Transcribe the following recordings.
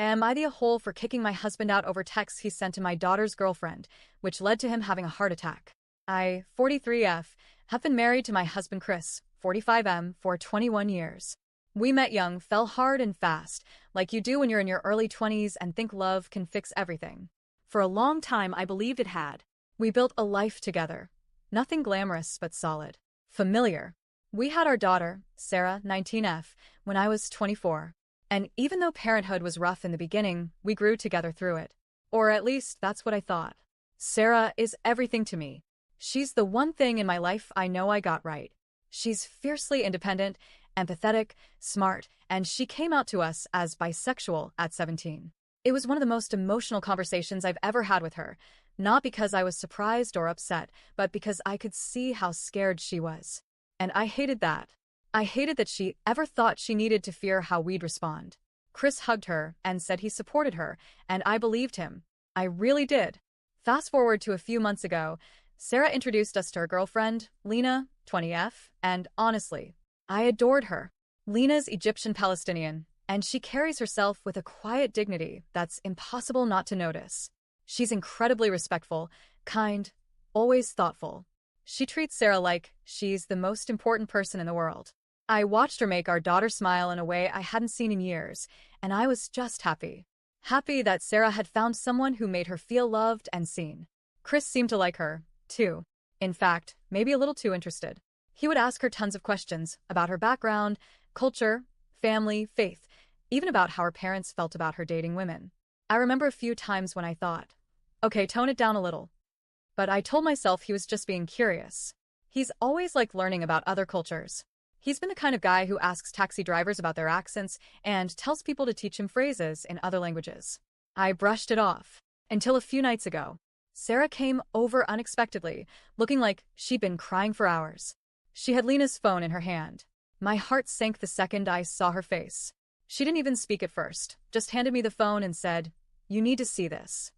Am I the a-hole for kicking my husband out over texts he sent to my daughter's girlfriend, which led to him having a heart attack? I, 43F, have been married to my husband Chris, 45M, for 21 years. We met young, fell hard and fast, like you do when you're in your early 20s and think love can fix everything. For a long time, I believed it had. We built a life together. Nothing glamorous, but solid. Familiar. We had our daughter, Sarah, 19F, when I was 24. And even though parenthood was rough in the beginning, we grew together through it. Or at least, that's what I thought. Sarah is everything to me. She's the one thing in my life I know I got right. She's fiercely independent, empathetic, smart, and she came out to us as bisexual at 17. It was one of the most emotional conversations I've ever had with her, not because I was surprised or upset, but because I could see how scared she was. And I hated that. I hated that she ever thought she needed to fear how we'd respond. Chris hugged her and said he supported her, and I believed him. I really did. Fast forward to a few months ago, Sarah introduced us to her girlfriend, Lena, 20F, and honestly, I adored her. Lena's Egyptian-Palestinian, and she carries herself with a quiet dignity that's impossible not to notice. She's incredibly respectful, kind, always thoughtful. She treats Sarah like she's the most important person in the world. I watched her make our daughter smile in a way I hadn't seen in years, and I was just happy. Happy that Sarah had found someone who made her feel loved and seen. Chris seemed to like her, too. In fact, maybe a little too interested. He would ask her tons of questions about her background, culture, family, faith, even about how her parents felt about her dating women. I remember a few times when I thought, okay, tone it down a little. But I told myself he was just being curious. He's always liked learning about other cultures. He's been the kind of guy who asks taxi drivers about their accents and tells people to teach him phrases in other languages. I brushed it off. Until a few nights ago. Sarah came over unexpectedly, looking like she'd been crying for hours. She had Lena's phone in her hand. My heart sank the second I saw her face. She didn't even speak at first, just handed me the phone and said, "You need to see this."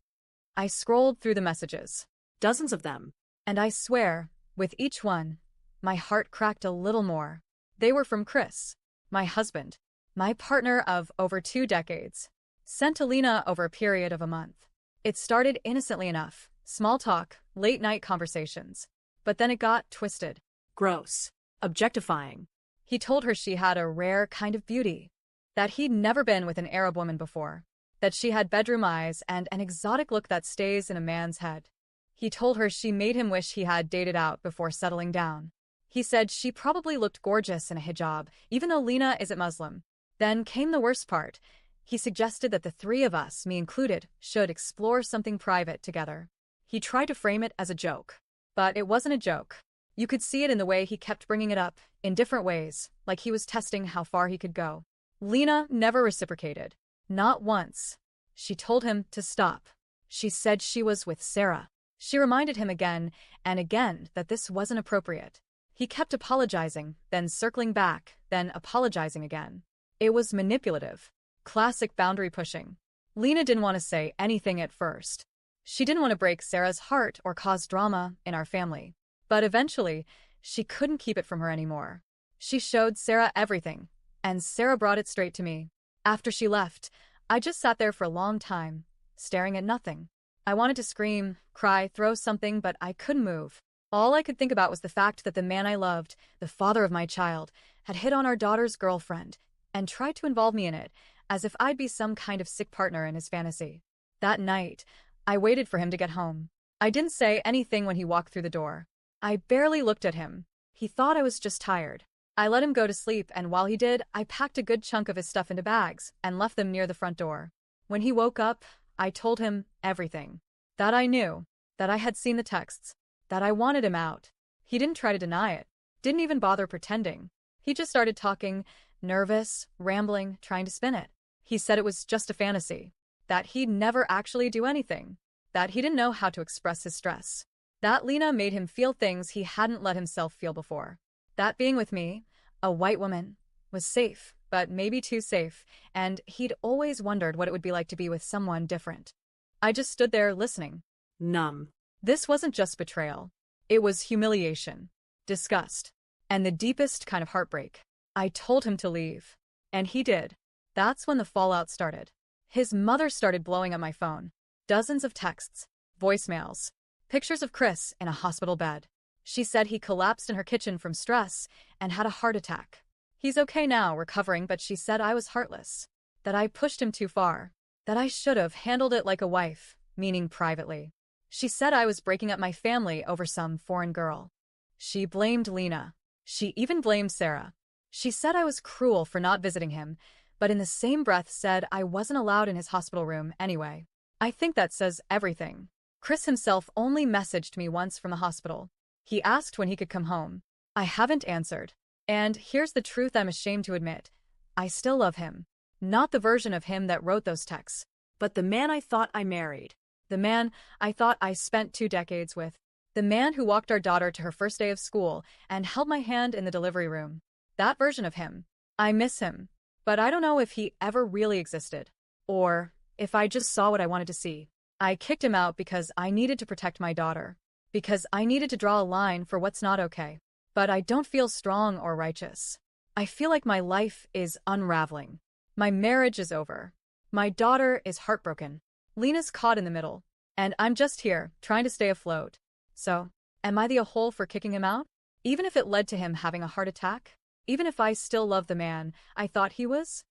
I scrolled through the messages. Dozens of them. And I swear, with each one, my heart cracked a little more. They were from Chris, my husband, my partner of over 2 decades, sent to Lena over a period of a month. It started innocently enough, small talk, late-night conversations. But then it got twisted. Gross. Objectifying. He told her she had a rare kind of beauty, that he'd never been with an Arab woman before, that she had bedroom eyes and an exotic look that stays in a man's head. He told her she made him wish he had dated out before settling down. He said she probably looked gorgeous in a hijab, even though Lena isn't Muslim. Then came the worst part. He suggested that the three of us, me included, should explore something private together. He tried to frame it as a joke. But it wasn't a joke. You could see it in the way he kept bringing it up, in different ways, like he was testing how far he could go. Lena never reciprocated. Not once. She told him to stop. She said she was with Sarah. She reminded him again and again that this wasn't appropriate. He kept apologizing, then circling back, then apologizing again. It was manipulative. Classic boundary pushing. Lena didn't want to say anything at first. She didn't want to break Sarah's heart or cause drama in our family. But eventually, she couldn't keep it from her anymore. She showed Sarah everything, and Sarah brought it straight to me. After she left, I just sat there for a long time, staring at nothing. I wanted to scream, cry, throw something, but I couldn't move. All I could think about was the fact that the man I loved, the father of my child, had hit on our daughter's girlfriend and tried to involve me in it, as if I'd be some kind of sick partner in his fantasy. That night, I waited for him to get home. I didn't say anything when he walked through the door. I barely looked at him. He thought I was just tired. I let him go to sleep, and while he did, I packed a good chunk of his stuff into bags and left them near the front door. When he woke up, I told him everything. That I knew, that I had seen the texts, that I wanted him out. He didn't try to deny it, didn't even bother pretending. He just started talking, nervous, rambling, trying to spin it. He said it was just a fantasy, that he'd never actually do anything, that he didn't know how to express his stress, that Lena made him feel things he hadn't let himself feel before, that being with me, a white woman, was safe, but maybe too safe, and he'd always wondered what it would be like to be with someone different. I just stood there listening, numb. This wasn't just betrayal. It was humiliation, disgust, and the deepest kind of heartbreak. I told him to leave, and he did. That's when the fallout started. His mother started blowing up my phone. Dozens of texts, voicemails, pictures of Chris in a hospital bed. She said he collapsed in her kitchen from stress and had a heart attack. He's okay now, recovering, but she said I was heartless, that I pushed him too far, that I should have handled it like a wife, meaning privately. She said I was breaking up my family over some foreign girl. She blamed Lena. She even blamed Sarah. She said I was cruel for not visiting him, but in the same breath said I wasn't allowed in his hospital room anyway. I think that says everything. Chris himself only messaged me once from the hospital. He asked when he could come home. I haven't answered. And here's the truth I'm ashamed to admit. I still love him. Not the version of him that wrote those texts, but the man I thought I married. The man I thought I spent 2 decades with. The man who walked our daughter to her first day of school and held my hand in the delivery room. That version of him. I miss him. But I don't know if he ever really existed. Or if I just saw what I wanted to see. I kicked him out because I needed to protect my daughter. Because I needed to draw a line for what's not okay. But I don't feel strong or righteous. I feel like my life is unraveling. My marriage is over. My daughter is heartbroken. Lena's caught in the middle. And I'm just here, trying to stay afloat. So, am I the a-hole for kicking him out? Even if it led to him having a heart attack? Even if I still love the man I thought he was?